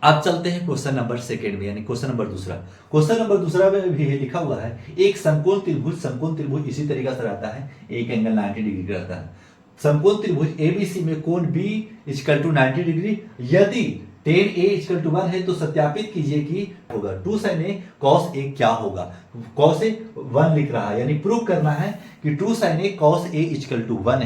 अब चलते हैं क्वेश्चन नंबर सेकेंड में, यानी क्वेश्चन नंबर दूसरा। क्वेश्चन नंबर दूसरा में भी लिखा हुआ है एक समकोण त्रिभुज इसी तरीका से रहता है, एक एंगल 90 डिग्री का रहता है। समकोण त्रिभुज एबीसी में कोण बी इक्वल टू 90 डिग्री, यदि tan a इक्वल टू 1 है तो सत्यापित कीजिए कि होगा 2 sin a cos a क्या होगा। cos a 1 लिख रहा है, यानी प्रूव करना है कि 2 sin a cos a equal to 1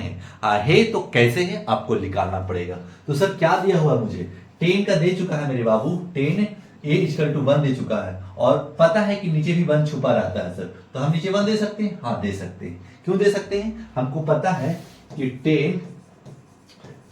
है तो कैसे है आपको निकालना पड़ेगा। तो सर क्या दिया हुआ मुझे, टेन का दे चुका है मेरे बाबू, टेन ए इक्वल टू 1 दे चुका है और पता है कि नीचे भी 1 छुपा रहता है सर, तो हम नीचे 1 दे सकते हैं, हाँ दे सकते हैं। क्यों दे सकते हैं, हमको पता है कि टेन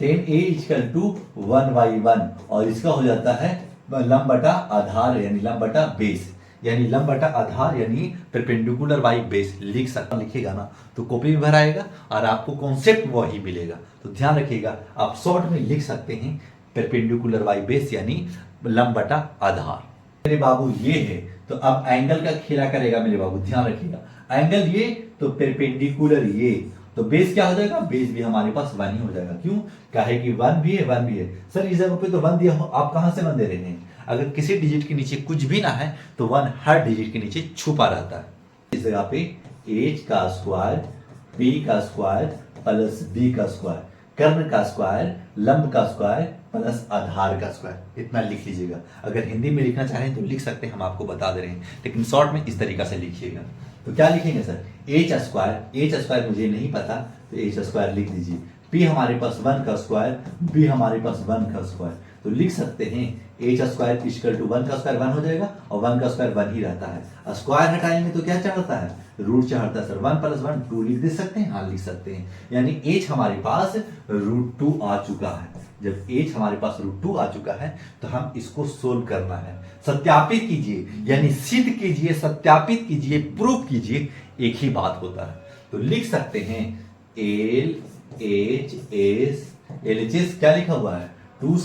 ए इक्वल टू 1/1 और इसका हो जाता है लंब बटा आधार यानी लंब बटा बेस, यानी लंब बटा आधार यानी परपेंडिकुलर बाई बेस लिख सकता, लिखेगा ना तो कॉपी में भराएगा और आपको कॉन्सेप्ट वही मिलेगा। तो ध्यान रखिएगा, आप शॉर्ट में लिख सकते हैं परपेंडिकुलर बाई बेस यानी लंब बटा आधार। मेरे बाबू ये है, तो अब एंगल का खेला करेगा मेरे बाबू, ध्यान रखिएगा। एंगल ये तो परपेंडिकुलर ये, तो बेस क्या हो जाएगा, बेस भी हमारे पास 1 ही हो जाएगा। क्यों, क्या है कि 1 भी है 1 भी है। सर इस जगह पे तो 1 दिया हो, आप कहां से 1 दे रहे हैं, अगर किसी डिजिट के नीचे कुछ भी ना है तो 1 हर डिजिट के नीचे छुपा रहता है। इस जगह पे h का स्क्वायर p का स्क्वायर प्लस b का स्क्वायर, कर्ण का स्क्वायर, लंब का स्क्वायर प्लस आधार का स्क्वायर, इतना लिख लीजिएगा। अगर हिंदी में लिखना चाहें तो लिख सकते हैं, हम आपको बता दे रहे हैं, लेकिन शॉर्ट में इस तरीका से लिखिएगा। तो क्या लिखेंगे सर, एच स्क्वायर मुझे नहीं पता तो एच स्क्वायर लिख दीजिए, p हमारे पास 1 का स्क्वायर, b हमारे पास 1 का स्क्वायर, तो लिख सकते हैं एच स्क्वायर इक्वल टू 1 का स्क्वायर 1 हो जाएगा और 1 का स्क्वायर 1 ही रहता है। स्क्वायर हटाएंगे तो क्या चढ़ता है, रूट चढ़ता है सर, 1 + 1 2 लिख दे सकते हैं, हाँ लिख सकते हैं। यानी एच हमारे पास √2 आ चुका है। जब एच हमारे पास √2 आ चुका है तो हम इसको सोल्व करना है, सत्यापित कीजिए, यानी सिद्ध कीजिए, सत्यापित कीजिए, प्रूफ कीजिए, एक ही बात होता है। तो लिख सकते हैं एल एच एस क्या लिखा हुआ है, 2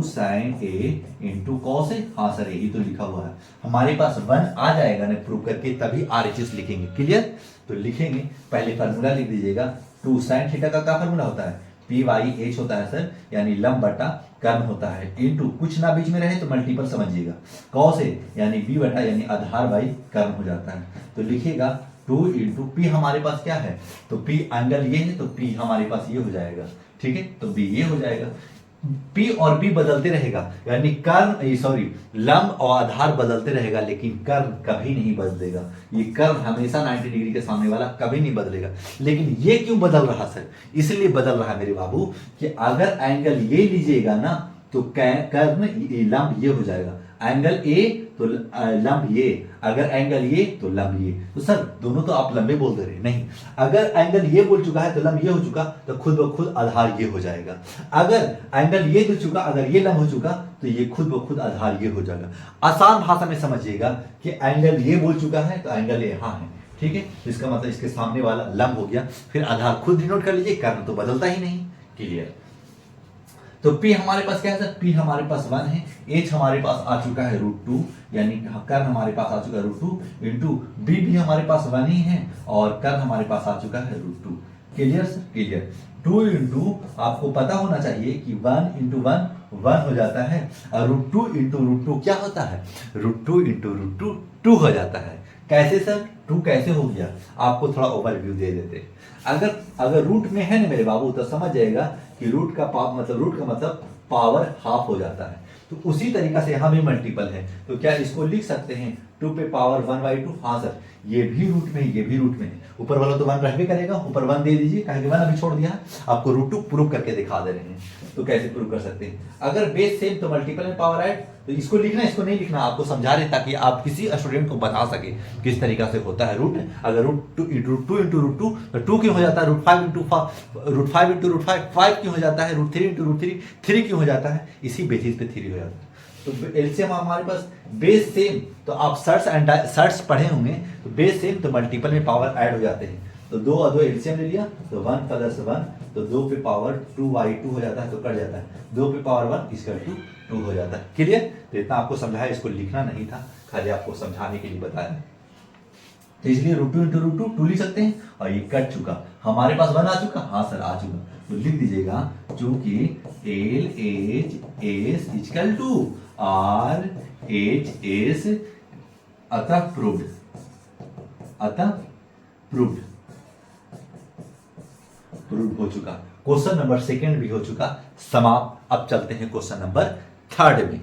sin a into cos A, हाँ सर यही तो लिखा हुआ है। हमारे पास 1 आ जाएगा ना प्रूव करके, तभी RHS लिखेंगे, क्लियर। तो लिखेंगे, पहले फार्मूला लिख दीजिएगा, 2 sin थीटा का क्या फार्मूला होता है, p/h होता है सर, यानी लंब बटा कर्ण होता है, इंटू कुछ ना बीच में रहे तो मल्टीपल समझिएगा, कॉस ए यानी b बटा यानी आधार बाई कर्ण हो जाता है। तो लिखिएगा 2 इंटू p हमारे पास क्या है, तो p एंगल ये है तो p हमारे पास ये हो जाएगा, ठीक है, तो b ये हो जाएगा। P और B बदलते रहेगा, यानी कर्ण सॉरी लंब और आधार बदलते रहेगा, लेकिन कर्ण कभी नहीं बदलेगा। ये कर्ण हमेशा 90 डिग्री के सामने वाला कभी नहीं बदलेगा। लेकिन ये क्यों बदल रहा सर, इसलिए बदल रहा मेरे बाबू कि अगर एंगल ये लीजिएगा ना तो कर्ण लंब ये हो जाएगा, एंगल ए तो लंब ये, अगर एंगल ये तो लंब ये। तो सर दोनों तो आप लंबे बोल दे रहे, नहीं, अगर एंगल ये बोल चुका है तो लंब ये हो चुका तो खुद ब खुद आधार ये हो जाएगा। अगर एंगल ये दे चुका, अगर ये लंब हो चुका तो ये खुद ब खुद आधार ये हो जाएगा। आसान भाषा में समझिएगा कि एंगल ये बोल चुका है तो एंगल यहाँ है, ठीक है, इसका मतलब इसके सामने वाला लंब हो गया, फिर आधार खुद डिनोट कर लीजिए, कर्ण तो बदलता ही नहीं, क्लियर। तो P हमारे पास क्या है सर, P हमारे पास 1 है, H हमारे पास आ चुका है √2, यानी कर्ण हमारे पास आ चुका है √2 इंटू B भी हमारे पास 1 ही है और कर्ण हमारे पास आ चुका है √2, क्लियर सर, क्लियर। 2 इंटू आपको पता होना चाहिए कि 1 इंटू 1 हो जाता है और √2 इंटू √2 क्या होता है, √2 इंटू √2 2 हो जाता है। कैसे सर, 2 कैसे हो गया, आपको थोड़ा ओवरव्यू दे देते। अगर रूट में है ना मेरे बाबू तो समझ जाएगा कि रूट का मतलब पावर हाफ हो जाता है, तो उसी तरीका से यहां भी मल्टीपल है, तो क्या इसको लिख सकते हैं 2 पे पावर 1/2, हाँ सर ये भी रूट में है, ये भी रूट में है, ऊपर वाला तो 1 रहबे करेगा, ऊपर 1 दे दीजिए, कहेंगे 1 अभी छोड़ दिया, आपको √2 प्रूव करके दिखा दे रहे हैं। तो कैसे प्रूव कर सकते हैं, अगर बेस सेम तो मल्टीपल में पावर ऐड, तो इसको लिखना इसको नहीं लिखना, आपको समझा रहे ताकि आप किसी स्टूडेंट को बता सके किस तरीका से होता है रूट। अगर √2 इंटू √2 तो 2 क्यों हो जाता है, √5 इंटू √5 5 क्यों हो जाता है, √3 इंटू √3 3 क्यों हो जाता है, इसी बेसिस पे 3 हो जाता है। तो एलसीएम हमारे पास बेस सेम, तो आप सर्ट्स पढ़े होंगे, तो बेस सेम तो मल्टीपल में पावर ऐड हो जाते हैं, तो 2 और 2 एलसीएम ले लिया तो 1 + 1 तो 2 पे पावर 2/2 हो जाता है, तो कट जाता है, 2 पे पावर 1 = 2 हो जाता है, क्लियर। तो इतना आपको समझाया, इसको लिखना नहीं था, खाली आपको समझाने के लिए बताया। तो इसलिए √2 इंटू √2 2 लिख सकते हैं और ये कट चुका। हमारे पास 1 आ चुका, हाँ सर आ चुका, तो लिख दीजिएगा चूंकि LHS इक्वल टू RHS अतः प्रूव्ड, प्रूव्ड हो चुका। क्वेश्चन नंबर सेकंड भी हो चुका समाप्त। अब चलते हैं क्वेश्चन नंबर थर्ड में।